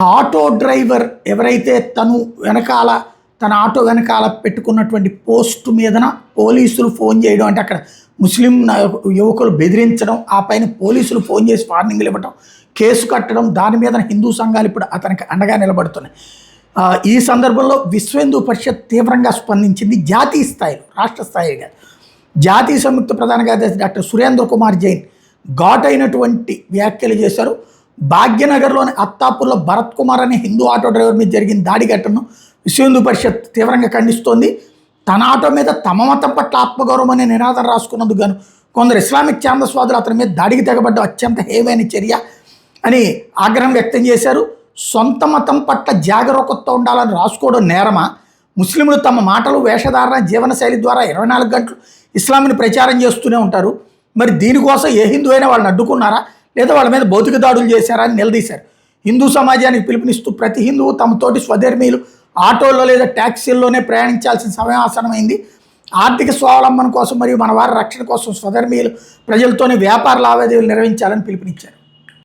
Auto driver ఎవరైతే తన auto వెనకాల పెట్టుకున్నటువంటి పోస్ట్ మీదన పోలీసులు ఫోన్ చేయడం, అంటే అక్కడ ముస్లిం యువకులు బెదిరించడం, ఆ పైన పోలీసులు ఫోన్ చేసి వార్నింగ్లు ఇవ్వడం, కేసు కట్టడం, దాని మీద హిందూ సంఘాలు ఇప్పుడు అతనికి అండగా నిలబడుతున్నాయి. ఈ సందర్భంలో విశ్వ హిందూ పరిషత్ తీవ్రంగా స్పందించింది. జాతీయ స్థాయిలో, రాష్ట్ర స్థాయిగా జాతీయ సంయుక్త ప్రధాన కార్యదర్శి డాక్టర్ సురేంద్ర కుమార్ జైన్ ఘాటైనటువంటి వ్యాఖ్యలు చేశారు. భాగ్యనగర్లోని అత్తాపూర్లో భరత్ కుమార్ అనే హిందూ ఆటో డ్రైవర్ మీద జరిగిన దాడి ఘటనను విశ్వ హిందూ పరిషత్ తీవ్రంగా ఖండిస్తోంది. తన ఆటో మీద తమ మతం పట్ల ఆత్మగౌరవం అనే నినాదం రాసుకున్నందుకు గాను కొందరు ఇస్లామిక్ ఛాందస్వాదులు అతని మీద దాడికి తెగబడ్డ అత్యంత హేమైన చర్య అని ఆగ్రహం వ్యక్తం చేశారు. సొంత మతం పట్ల జాగరూకతతో ఉండాలని రాసుకోవడం నేరమా? ముస్లింలు తమ మాటలు, వేషధారణ, జీవనశైలి ద్వారా 24 గంటలు ఇస్లాంని ప్రచారం చేస్తూనే ఉంటారు. మరి దీనికోసం ఏ హిందూ అయినా వాళ్ళని అడ్డుకున్నారా, లేదా వాళ్ళ మీద భౌతిక దాడులు చేశారా అని నిలదీశారు. హిందూ సమాజానికి పిలుపునిస్తూ ప్రతి హిందువు తమతోటి స్వధర్మీయులు ఆటోల్లో లేదా ట్యాక్సీల్లోనే ప్రయాణించాల్సిన సమయం ఆసనమైంది. ఆర్థిక స్వావలంబన కోసం మరియు మన వారి రక్షణ కోసం స్వధర్మీయులు ప్రజలతోనే వ్యాపార లావాదేవీలు నిర్వహించాలని పిలుపునిచ్చారు.